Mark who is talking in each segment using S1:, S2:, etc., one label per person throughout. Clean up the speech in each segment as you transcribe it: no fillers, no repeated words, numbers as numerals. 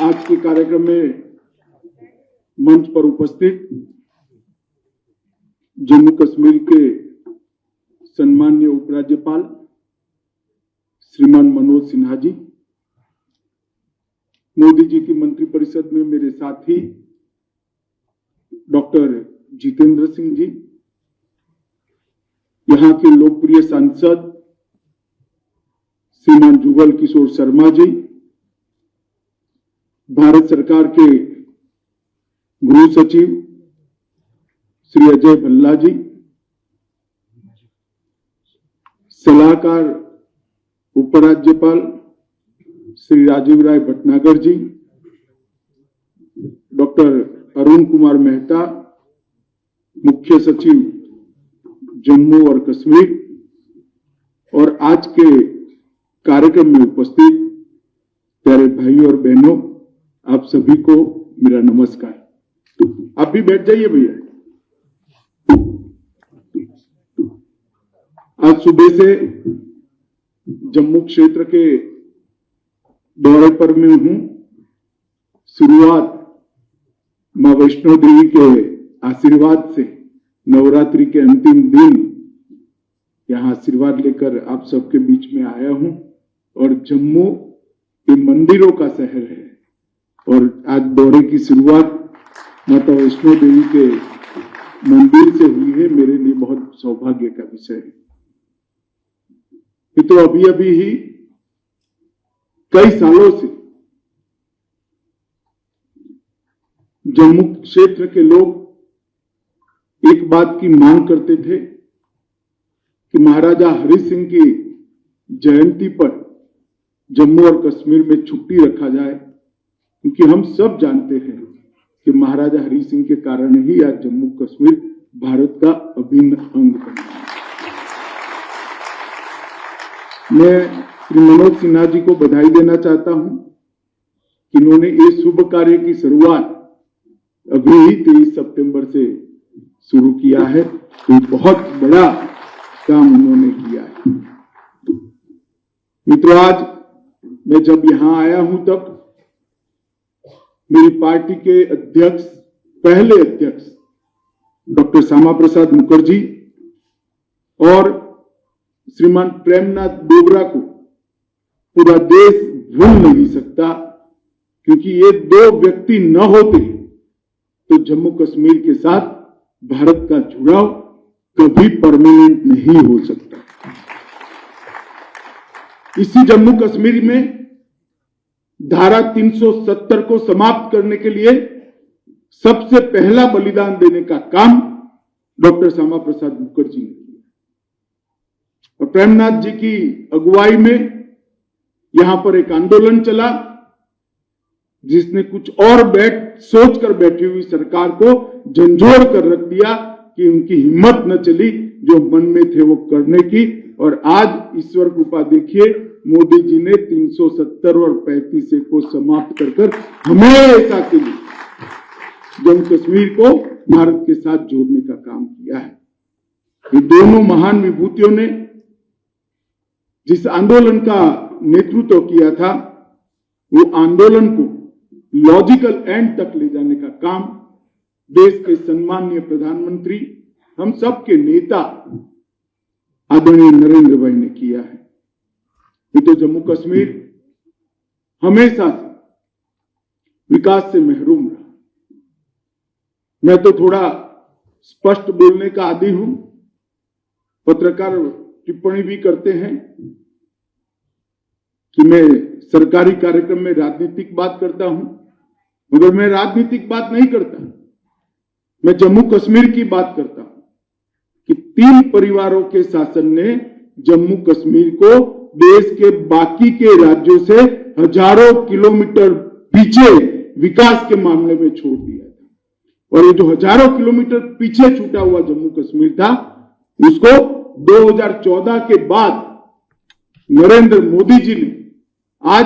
S1: आज के कार्यक्रम में मंच पर उपस्थित जम्मू कश्मीर के सम्माननीय उपराज्यपाल श्रीमान मनोज सिन्हा जी, मोदी जी की मंत्रिपरिषद में मेरे साथी डॉक्टर जितेंद्र सिंह जी, यहां के लोकप्रिय सांसद श्रीमान जुगल किशोर शर्मा जी, भारत सरकार के गृह सचिव श्री अजय भल्ला जी, सलाहकार उपराज्यपाल श्री राजीव राय भटनागर जी, डॉक्टर अरुण कुमार मेहता, मुख्य सचिव जम्मू और कश्मीर, और आज के कार्यक्रम में उपस्थित प्यारे भाइयों और बहनों, आप सभी को मेरा नमस्कार। आप भी बैठ जाइए भैया। आज सुबह से जम्मू क्षेत्र के दौरे पर मैं हूं। शुरुआत मां वैष्णो देवी के आशीर्वाद से नवरात्रि के अंतिम दिन यहां आशीर्वाद लेकर आप सबके बीच में आया हूं। और जम्मू ये मंदिरों का शहर है और आज दौरे की शुरुआत माता वैष्णो देवी के मंदिर से हुई है। मेरे लिए बहुत सौभाग्य का विषय है। ये तो अभी अभी ही कई सालों से जम्मू क्षेत्र के लोग एक बात की मांग करते थे कि महाराजा हरि सिंह की जयंती पर जम्मू और कश्मीर में छुट्टी रखा जाए, क्योंकि हम सब जानते हैं कि महाराजा हरि सिंह के कारण ही आज जम्मू कश्मीर भारत का अभिन्न अंग बना है। मैं श्री मनोज सिन्हा जी को बधाई देना चाहता हूं कि इन्होंने ये शुभ कार्य की शुरुआत अभी ही 23 सितंबर से शुरू किया है। तो बहुत बड़ा काम उन्होंने किया है। मित्रों, आज मैं जब यहां आया हूं तब मेरी पार्टी के अध्यक्ष, पहले अध्यक्ष डॉक्टर श्यामा प्रसाद मुखर्जी और श्रीमान प्रेमनाथ डोगरा को पूरा देश भूल नहीं सकता, क्योंकि ये दो व्यक्ति न होते तो जम्मू कश्मीर के साथ भारत का जुड़ाव कभी परमानेंट नहीं हो सकता। इसी जम्मू कश्मीर में धारा 370 को समाप्त करने के लिए सबसे पहला बलिदान देने का काम डॉक्टर श्यामा प्रसाद मुखर्जी ने किया। और प्रेमनाथ जी की अगुवाई में यहां पर एक आंदोलन चला, जिसने कुछ और सोचकर बैठी हुई सरकार को झंझोड़ कर रख दिया कि उनकी हिम्मत न चली जो मन में थे वो करने की। और आज ईश्वर कृपा देखिए, मोदी जी ने 370 और 35 को समाप्त कर हमेशा के लिए जम्मू कश्मीर को भारत के साथ जोड़ने का काम किया है। ये दोनों महान विभूतियों ने जिस आंदोलन का नेतृत्व किया था, वो आंदोलन को लॉजिकल एंड तक ले जाने का काम देश के सम्माननीय प्रधानमंत्री, हम सब के नेता आदरणीय नरेंद्र भाई ने किया है। ये तो जम्मू कश्मीर हमेशा से विकास से महरूम रहा। मैं तो थोड़ा स्पष्ट बोलने का आदी हूं, पत्रकार टिप्पणी भी करते हैं कि मैं सरकारी कार्यक्रम में राजनीतिक बात करता हूं, मगर मैं राजनीतिक बात नहीं करता। मैं जम्मू कश्मीर की बात करता हूं कि 3 परिवारों के शासन ने जम्मू कश्मीर को देश के बाकी के राज्यों से हजारों किलोमीटर पीछे विकास के मामले में छोड़ दिया था। और ये जो हजारों किलोमीटर पीछे छूटा हुआ जम्मू कश्मीर था, उसको 2014 के बाद नरेंद्र मोदी जी ने आज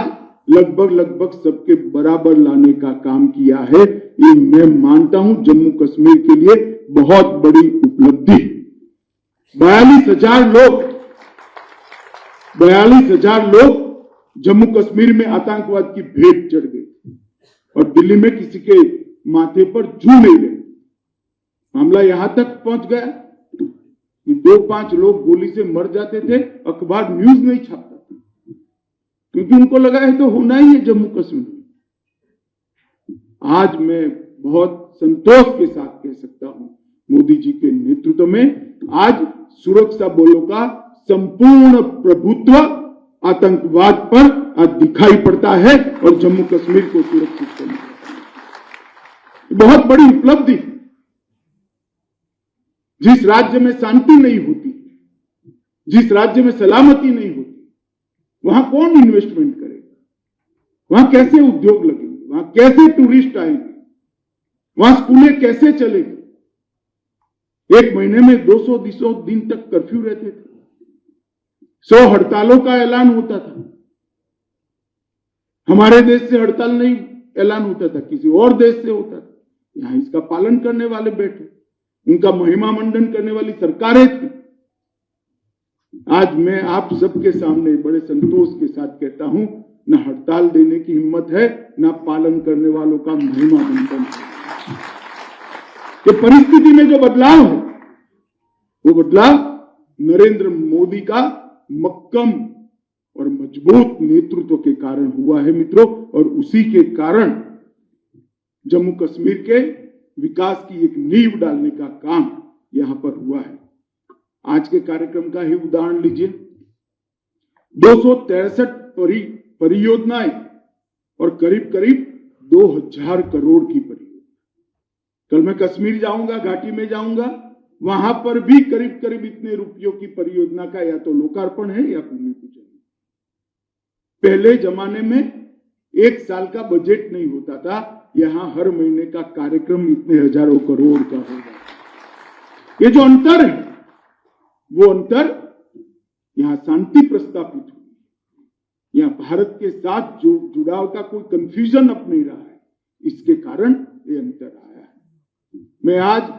S1: लगभग सबके बराबर लाने का काम किया है। ये मैं मानता हूं जम्मू कश्मीर के लिए बहुत बड़ी उपलब्धि। 42,000 लोग जम्मू कश्मीर में आतंकवाद की भेंट चढ़ गए। और दिल्ली में किसी के माथे पर जू नहीं लगी। मामला यहां तक पहुंच गया कि 2-5 लोग गोली से मर जाते थे, अखबार न्यूज नहीं छापता था, क्योंकि उनको लगा है तो होना ही है जम्मू कश्मीर। आज मैं बहुत संतोष के साथ कह सकता हूं, मोदी जी के नेतृत्व में आज सुरक्षा बलों का संपूर्ण प्रभुत्व आतंकवाद पर आज दिखाई पड़ता है और जम्मू कश्मीर को सुरक्षित करना बहुत बड़ी उपलब्धि। जिस राज्य में शांति नहीं होती, जिस राज्य में सलामती नहीं होती, वहां कौन इन्वेस्टमेंट करेगा, वहां कैसे उद्योग लगेंगे, वहां कैसे टूरिस्ट आएंगे, वहां स्कूलें कैसे चलेगी। एक महीने में 200 दिन तक कर्फ्यू रहते थे, 100 हड़तालों का ऐलान होता था। हमारे देश से हड़ताल नहीं ऐलान होता था, किसी और देश से होता था। यहां इसका पालन करने वाले बैठे, उनका महिमा मंडन करने वाली सरकारें थी। आज मैं आप सबके सामने बड़े संतोष के साथ कहता हूं, न हड़ताल देने की हिम्मत है, न पालन करने वालों का महिमा मंडन है। ये परिस्थिति में जो बदलाव है, वो बदलाव नरेंद्र मोदी का मक्कम और मजबूत नेतृत्व के कारण हुआ है मित्रों, और उसी के कारण जम्मू कश्मीर के विकास की एक नींव डालने का काम यहां पर हुआ है। आज के कार्यक्रम का ही उदाहरण लीजिए, 263 परियोजनाएं और करीब करीब 2000 करोड़ की परियोजना। कल मैं कश्मीर जाऊंगा, घाटी में जाऊंगा, वहां पर भी करीब करीब इतने रुपयों की परियोजना का या तो लोकार्पण है या भूमि पूजन। पहले जमाने में 1 साल का बजट नहीं होता था, यहां हर महीने का कार्यक्रम इतने हजारों करोड़ का होगा। ये जो अंतर है, वो अंतर यहां शांति प्रस्थापित हुई, यहां भारत के साथ जो जुड़ाव का कोई कंफ्यूजन अब नहीं रहा है, इसके कारण ये अंतर आया है। मैं आज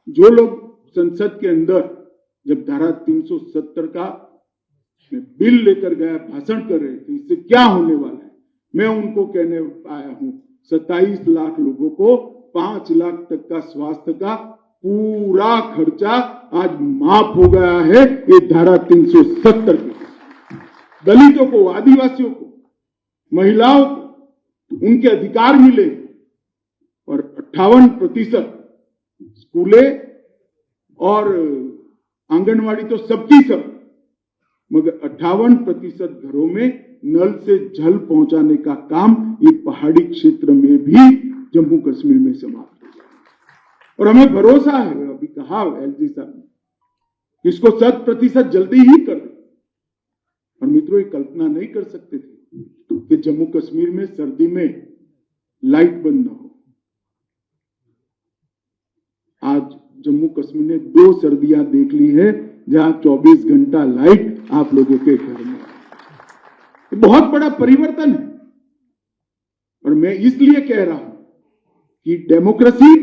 S1: जो लोग संसद के अंदर जब धारा 370 का बिल लेकर गया, भाषण कर रहे थे, इससे क्या होने वाला है, मैं उनको कहने आया हूं 27 लाख लोगों को 5 लाख तक का स्वास्थ्य का पूरा खर्चा आज माफ हो गया है, ये धारा 370 के। दलितों को, आदिवासियों को, महिलाओं को उनके अधिकार मिले और 58% स्कूलें और आंगनवाड़ी तो सबकी सब, मगर 58% घरों में नल से जल पहुंचाने का काम ये पहाड़ी क्षेत्र में भी जम्मू कश्मीर में समाप्त हो गया। और हमें भरोसा है, अभी कहा एलजी साहब ने, इसको 100% जल्दी ही कर दे। और मित्रों, ये कल्पना नहीं कर सकते थे कि जम्मू कश्मीर में सर्दी में लाइट बंद न हो। आज जम्मू कश्मीर ने 2 सर्दियां देख ली है जहां 24 घंटा लाइट आप लोगों के घर में। बहुत बड़ा परिवर्तन है, और मैं इसलिए कह रहा हूं कि डेमोक्रेसी,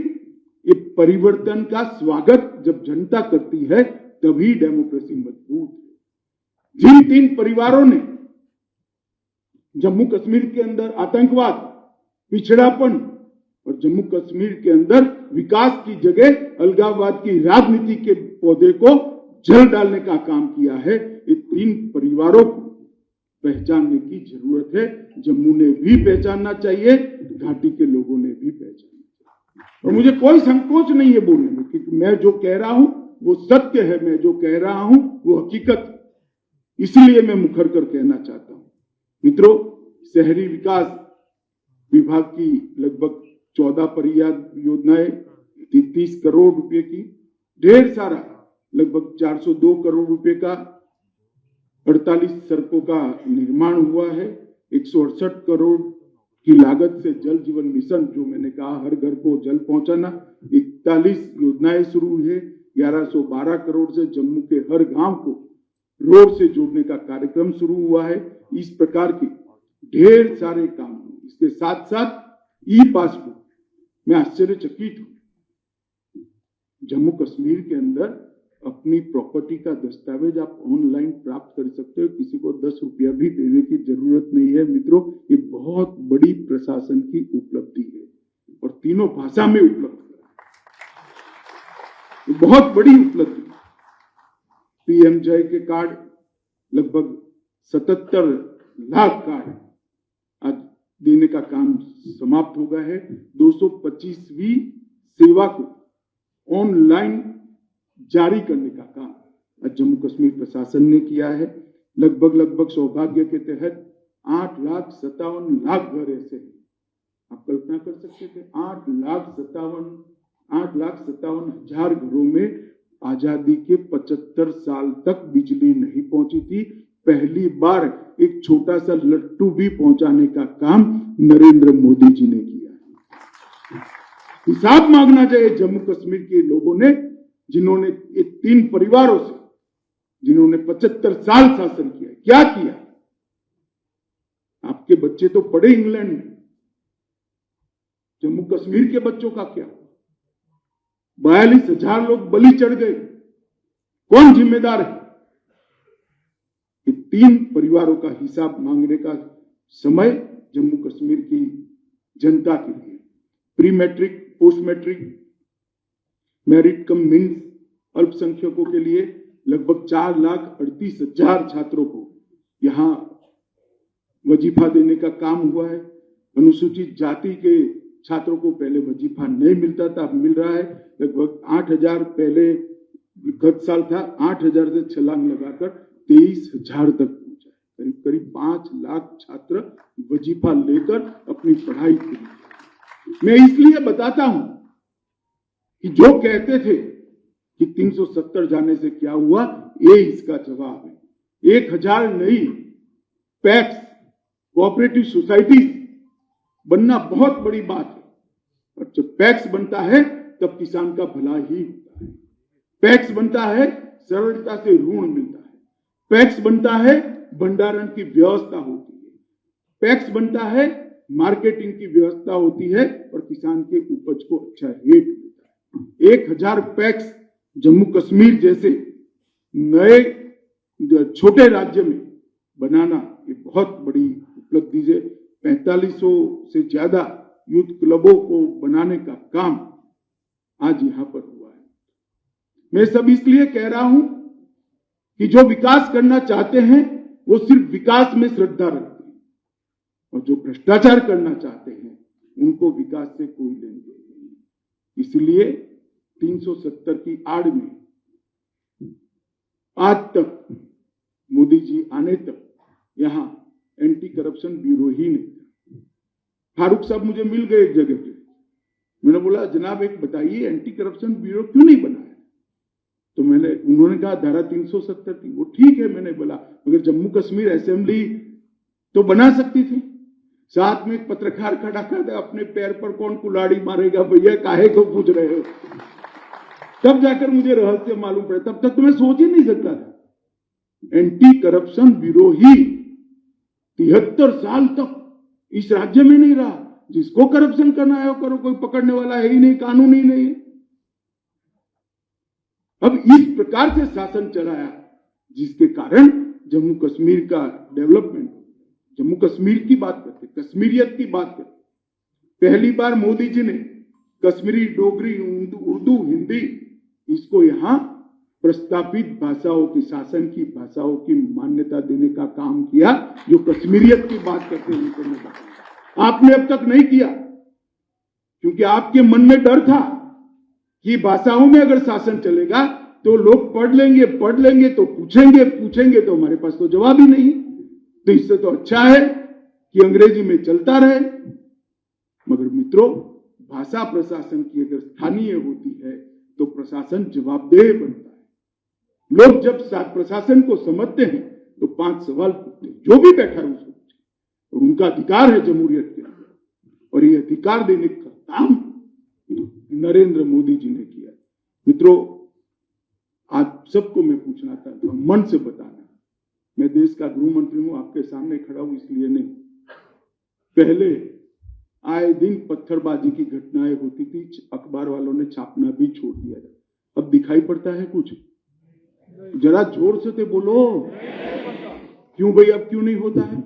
S1: ये परिवर्तन का स्वागत जब जनता करती है तभी डेमोक्रेसी मजबूत है। जिन 3 परिवारों ने जम्मू कश्मीर के अंदर आतंकवाद, पिछड़ापन और जम्मू कश्मीर के अंदर विकास की जगह अलगाववाद की राजनीति के पौधे को जल डालने का काम किया है, ये 3 परिवारों को पहचानने की जरूरत है। जम्मू ने भी पहचानना चाहिए, घाटी के लोगों ने भी पहचानना चाहिए। और मुझे कोई संकोच नहीं है बोलने में, क्योंकि मैं जो कह रहा हूं वो सत्य है, मैं जो कह रहा हूं वो हकीकत, इसलिए मैं मुखर कर कहना चाहता हूं। मित्रों, शहरी विकास विभाग की लगभग 14 परियोजनाएं 30 करोड़ रुपए की, ढेर सारा लगभग 402 करोड़ रुपए का 48 सड़कों का निर्माण हुआ है। 168 करोड़ की लागत से जल जीवन मिशन, जो मैंने कहा हर घर को जल पहुंचाना, 41 योजनाएं शुरू हुई है। 1112 करोड़ से जम्मू के हर गांव को रोड से जोड़ने का कार्यक्रम शुरू हुआ है। इस प्रकार के ढेर सारे काम। इसके साथ साथ ई पासबुक, मैं आश्चर्यचकित हूं, जम्मू कश्मीर के अंदर अपनी प्रॉपर्टी का दस्तावेज आप ऑनलाइन प्राप्त कर सकते हो, किसी को 10 रुपया भी देने की जरूरत नहीं है। मित्रों, ये बहुत बड़ी प्रशासन की उपलब्धि है। तीनों भाषा में उपलब्ध कराया। ये बहुत बड़ी उपलब्धि। पीएम जय के कार्ड लगभग 77 लाख कार्ड आज देने का काम समाप्त हो गया है। 225वीं सेवा को ऑनलाइन जारी करने का काम आज जम्मू कश्मीर प्रशासन ने किया है। लगभग सौभाग्य के तहत 8,57,00,000 घर ऐसे हैं। आप कल्पना कर सकते थे 8,57,00,000 घरों में आजादी के 75 साल तक बिजली नहीं पहुंची थी। पहली बार एक छोटा सा लट्टू भी पहुंचाने का काम नरेंद्र मोदी जी ने किया। हिसाब मांगना चाहिए जम्मू कश्मीर के लोगों ने, जिन्होंने 3 परिवारों से, जिन्होंने 75 साल शासन किया, क्या किया। आपके बच्चे तो पढ़े इंग्लैंड में, जम्मू कश्मीर के बच्चों का क्या? 42,000 लोग बलि चढ़ गए। कौन जिम्मेदार है? 3 परिवारों का हिसाब मांगने का समय जम्मू कश्मीर की जनता के लिए। Pre matric, post matric, merit cum means अल्पसंख्यकों के लिए लगभग 4,38,000 छात्रों को यहां वजीफा देने का काम हुआ है। अनुसूचित जाति के छात्रों को पहले वजीफा नहीं मिलता था, अब मिल रहा है। लगभग 8,000 पहले गत साल था, 8,000 से छलांग लगाकर 23,000 तक पहुंचा है। करीब 5 लाख छात्र वजीफा लेकर अपनी पढ़ाई करें। मैं इसलिए बताता हूं कि जो कहते थे कि 370 जाने से क्या हुआ, ये इसका जवाब है। 1,000 नई पैक्स कोऑपरेटिव सोसाइटी बनना बहुत बड़ी बात है। और जब पैक्स बनता है तब किसान का भला ही होता है। पैक्स बनता है, सरलता से ऋण मिलता है। पैक्स बनता है, भंडारण की व्यवस्था होती है। पैक्स बनता है, मार्केटिंग की व्यवस्था होती है और किसान के उपज को अच्छा रेट मिलता है। 1,000 पैक्स जम्मू कश्मीर जैसे नए छोटे राज्य में बनाना ये बहुत बड़ी उपलब्धि है। 4500 से ज्यादा यूथ क्लबों को बनाने का काम आज यहां पर हुआ है। मैं सब इसलिए कह रहा हूं कि जो विकास करना चाहते हैं वो सिर्फ विकास में श्रद्धा रखते हैं, और जो भ्रष्टाचार करना चाहते हैं उनको विकास से कोई लेन देन नहीं। इसलिए 370 की आड़ में आज तक, मोदी जी आने तक यहां एंटी करप्शन ब्यूरो ही नहीं था। फारूक साहब मुझे मिल गए एक जगह पे, मैंने बोला जनाब एक बताइए एंटी करप्शन ब्यूरो क्यों नहीं बनाया? तो उन्होंने कहा धारा 370 थी। वो ठीक है, मैंने बोला मगर जम्मू कश्मीर असेंबली तो बना सकती थी। साथ में एक पत्रकार खड़ा कर दे, अपने पैर पर कौन कुल्हाड़ी मारेगा भैया, काहे को पूछ रहे हो? तब जाकर मुझे रहस्य मालूम पड़ा, तब तक तो मैं सोच ही नहीं सकता था। एंटी करप्शन ब्यूरो ही 73 साल तक इस राज्य में नहीं रहा। जिसको करप्शन करना है वो करो, कोई पकड़ने वाला है ही नहीं, कानून ही नहीं। अब इस प्रकार से शासन चलाया जिसके कारण जम्मू कश्मीर का डेवलपमेंट, जम्मू कश्मीर की बात करते, कश्मीरियत की बात करते। पहली बार मोदी जी ने कश्मीरी, डोगरी, उर्दू, हिंदी इसको यहां प्रस्तापित भाषाओं की, शासन की भाषाओं की मान्यता देने का काम किया। जो कश्मीरियत की बात करते हैं उनको मैं बताऊंगा, आपने अब तक नहीं किया, क्योंकि आपके मन में डर था कि भाषाओं में अगर शासन चलेगा तो लोग पढ़ लेंगे तो पूछेंगे तो हमारे पास तो जवाब ही नहीं। तो इससे तो अच्छा है कि अंग्रेजी में चलता रहे। मगर मित्रों, भाषा प्रशासन की अगर स्थानीय होती है तो प्रशासन जवाबदेह बनता है। लोग जब प्रशासन को समझते हैं तो 5 सवाल पूछते हैं, जो भी बैठा है उसको पूछे, और उनका अधिकार है जमहूरियत के अंदर, और ये अधिकार देने का काम नरेंद्र मोदी जी ने किया। मित्रों, आज सबको मैं पूछना चाहता हूं, मन से बताना, मैं देश का गृह मंत्री हूं, आपके सामने खड़ा हूं इसलिए नहीं। पहले आए दिन पत्थरबाजी की घटनाएं होती थी, अखबार वालों ने छापना भी छोड़ दिया था। अब दिखाई पड़ता है कुछ? जरा जोर से तो बोलो, क्यों भाई, अब क्यों नहीं होता है?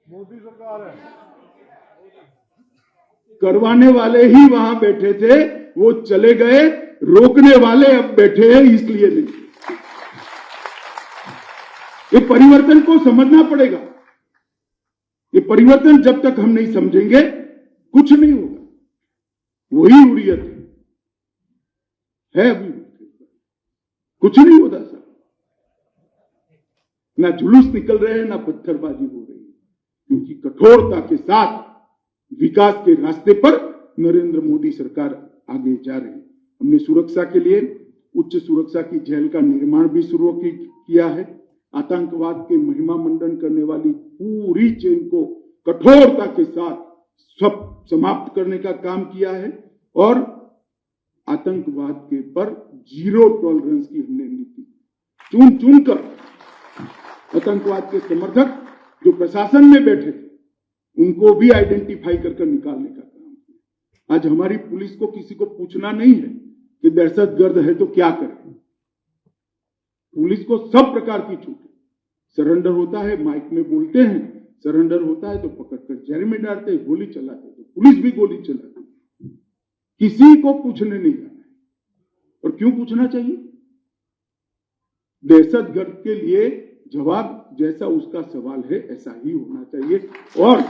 S2: मोदी सरकार है।
S1: करवाने वाले ही वहां बैठे थे, वो चले गए, रोकने वाले अब बैठे हैं, इसलिए नहीं। ये परिवर्तन को समझना पड़ेगा। ये परिवर्तन जब तक हम नहीं समझेंगे कुछ नहीं होगा। वही हुर्रियत है अभी, कुछ नहीं होता सर। ना जुलूस निकल रहे हैं, ना पत्थरबाजी हो रही है, क्योंकि कठोरता के साथ विकास के रास्ते पर नरेंद्र मोदी सरकार आगे जा रही है। हमने सुरक्षा के लिए उच्च सुरक्षा की जेल का निर्माण भी शुरू किया है। आतंकवाद के महिमा मंडन करने वाली पूरी चेन को कठोरता के साथ सब समाप्त करने का काम किया है और आतंकवाद के पर जीरो टॉलरेंस की हमने नीति चुन चुन कर आतंकवाद के समर्थक जो प्रशासन में बैठे थे उनको भी आइडेंटिफाई कर निकालने का काम किया। आज हमारी पुलिस को किसी को पूछना नहीं है कि दहशतगर्द है तो क्या करें। पुलिस को सब प्रकार की छूट है। सरेंडर होता है, माइक में बोलते हैं, सरेंडर होता है तो पकड़कर जेल में डालते हैं, गोली चलाते तो पुलिस भी गोली चलाती है। किसी को पूछने नहीं जाना है। और क्यों पूछना चाहिए? दहशतगर्द के लिए जवाब जैसा उसका सवाल है ऐसा ही होना चाहिए। और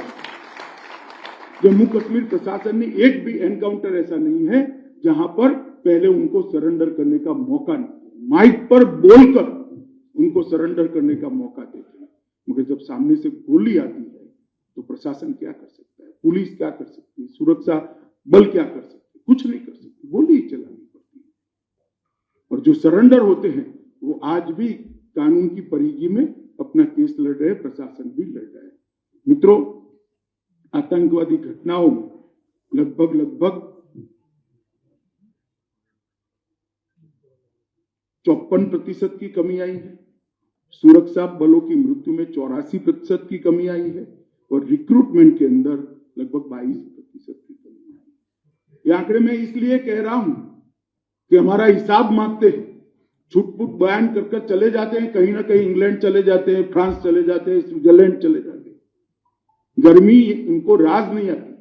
S1: जम्मू कश्मीर प्रशासन ने एक भी एनकाउंटर ऐसा नहीं है जहां पर पहले उनको सरेंडर करने का मौका नहीं, माइक पर बोलकर उनको सरेंडर करने का मौका देते हैं। मगर जब सामने से गोली आती है तो प्रशासन क्या कर सकता है, पुलिस क्या कर सकती है, सुरक्षा बल क्या कर सकते हैं? कुछ नहीं कर सकते, गोली ही चलानी पड़ती है। और जो सरेंडर होते हैं वो आज भी कानून की परिधि में अपना केस लड़ रहे हैं, प्रशासन भी लड़ रहा है। मित्रों, आतंकवादी घटनाओं में लगभग 54% की कमी आई है। सुरक्षा बलों की मृत्यु में 84% की कमी आई है और रिक्रूटमेंट के अंदर लगभग 22% की कमी आई है। ये आंकड़े मैं इसलिए कह रहा हूं कि हमारा हिसाब मांगते हैं, छुटपुट बयान कर चले जाते हैं, कहीं ना कहीं इंग्लैंड चले जाते हैं, फ्रांस चले जाते हैं, स्विट्जरलैंड चले जाते हैं। गर्मी इनको राज नहीं आती।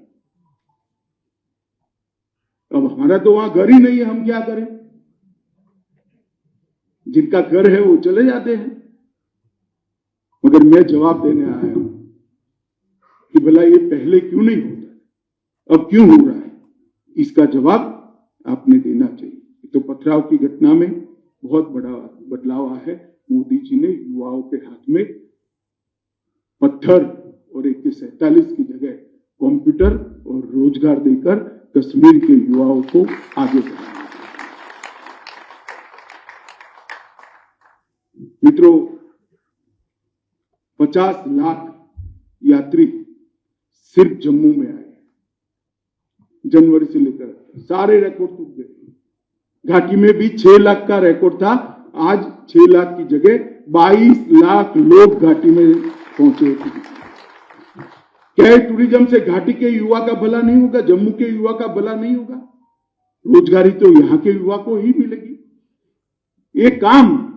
S1: अब हमारा तो वहां घर ही नहीं है, हम क्या करें? जिनका घर है वो चले जाते हैं। मगर मैं जवाब देने आया हूं कि भला ये पहले क्यों नहीं होता, अब क्यों हो रहा है? इसका जवाब आपने देना चाहिए। तो पथराव की घटना में बहुत बड़ा बदलाव आया है। मोदी जी ने युवाओं के हाथ में पत्थर और AK-47 की जगह कंप्यूटर और रोजगार देकर कश्मीर के युवाओं को आगे बढ़ाया। मित्रों, 50 लाख यात्री सिर्फ जम्मू में आए। जनवरी से लेकर सारे रिकॉर्ड टूट गए। घाटी में भी 6 लाख का रिकॉर्ड था, आज 6 लाख की जगह 22 लाख लोग घाटी में पहुंचे। क्या टूरिज्म से घाटी के युवा का भला नहीं होगा? जम्मू के युवा का भला नहीं होगा? रोजगारी तो यहां के युवा को ही मिलेगी। ये काम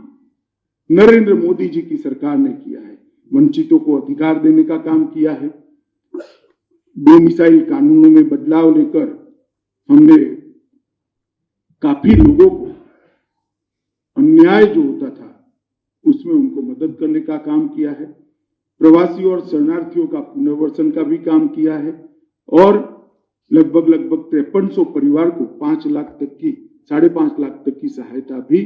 S1: नरेंद्र मोदी जी की सरकार ने किया है। वंचितों को अधिकार देने का काम किया है। डोमिसाइल कानूनों में बदलाव लेकर हमने काफी लोगों को अन्याय जो होता था उसमें उनको मदद करने का काम किया है। प्रवासी और शरणार्थियों का पुनर्वसन का भी काम किया है और लगभग 5300 परिवार को 5 लाख तक की 5.5 लाख तक की सहायता भी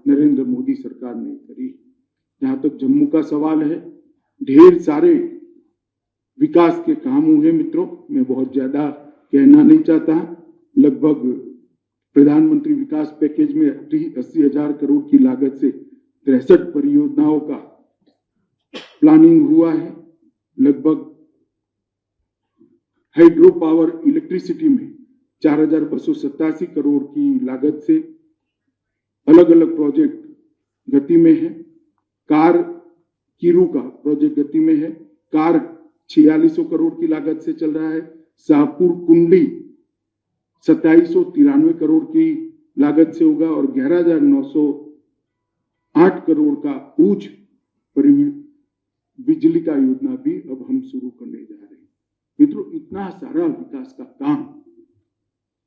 S1: नरेंद्र मोदी सरकार ने करी। जहां तक जम्मू का सवाल है, ढेर सारे विकास के काम हुए। मित्रों, मैं बहुत ज्यादा कहना नहीं चाहता। लगभग प्रधानमंत्री विकास पैकेज में 80,000 करोड़ की लागत से 63 परियोजनाओं का प्लानिंग हुआ है। लगभग हाइड्रो पावर इलेक्ट्रिसिटी में 4,287 करोड़ की लागत से अलग अलग प्रोजेक्ट गति में है। कार कीरू का प्रोजेक्ट गति में है। कार 4600 करोड़ की लागत से चल रहा है। शाहपुर कुंडली 2793 करोड़ की लागत से होगा और 11,908 करोड़ का ऊंच बिजली का योजना भी अब हम शुरू करने जा रहे हैं। मित्रों, इतना सारा विकास का काम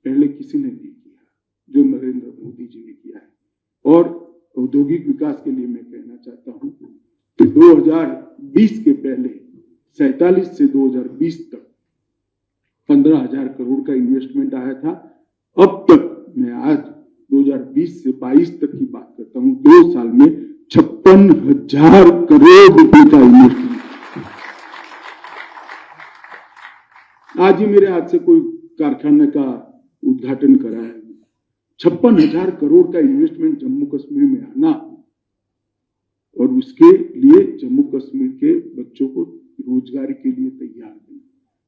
S1: पहले किसी ने नहीं किया जो नरेंद्र मोदी जी ने किया है। और औद्योगिक विकास के लिए मैं कहना चाहता हूं कि 2020 के पहले 47 से 2020 तक 15,000 करोड़ का इन्वेस्टमेंट आया था। अब तक मैं आज 2020 से 22 तक की बात करता हूं, 2 साल में 56,000 करोड़ रुपए का इन्वेस्टमेंट। आज ही मेरे हाथ से कोई कारखाने का उद्घाटन करा है। 56,000 करोड़ का इन्वेस्टमेंट जम्मू कश्मीर में आना और उसके लिए जम्मू कश्मीर के बच्चों को रोजगारी के लिए तैयार करना।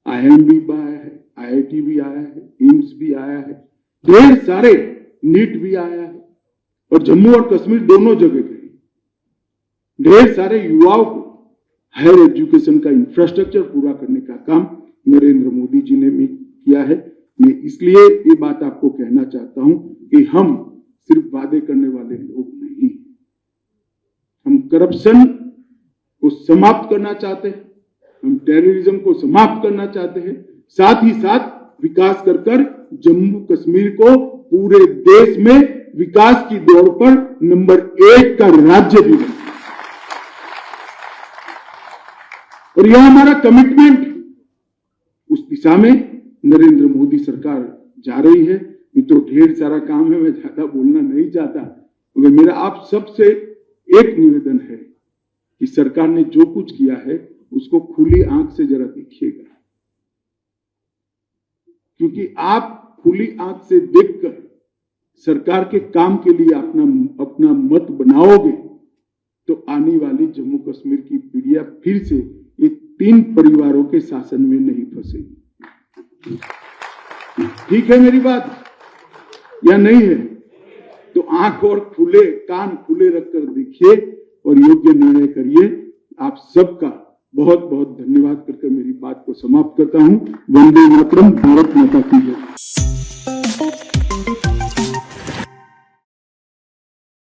S1: IIM भी आया है, IIT भी आया है, एम्स भी आया है, ढेर सारे नीट भी आया है और जम्मू और कश्मीर दोनों जगह गए। ढेर सारे युवाओं को हायर एजुकेशन का इंफ्रास्ट्रक्चर पूरा करने का काम नरेंद्र मोदी जी ने भी किया है। मैं इसलिए ये बात आपको कहना चाहता हूं कि हम सिर्फ वादे करने वाले लोग नहीं, हम करप्शन को समाप्त करना चाहते हैं, हम टेररिज्म को समाप्त करना चाहते हैं, साथ ही साथ विकास कर कर जम्मू कश्मीर को पूरे देश में विकास की दौड़ पर नंबर 1 का राज्य भी बना। और यह हमारा कमिटमेंट, उस दिशा में नरेंद्र मोदी सरकार जा रही है। मित्रों, ढेर सारा काम है, मैं ज्यादा बोलना नहीं चाहता, मगर मेरा आप सबसे एक निवेदन है कि सरकार ने जो कुछ किया है उसको खुली आंख से जरा देखिएगा, क्योंकि आप खुली आंख से देखकर सरकार के काम के लिए अपना मत बनाओगे तो आने वाली जम्मू कश्मीर की पीढ़ियां फिर से ये 3 परिवारों के शासन में नहीं फंसेगी। ठीक है मेरी बात या नहीं है? तो आंख और कान खुले रखकर देखिए और योग्य निर्णय करिए। आप सबका बहुत बहुत धन्यवाद करके मेरी बात को समाप्त करता हूं। वंदे मातरम, भारत माता की जय।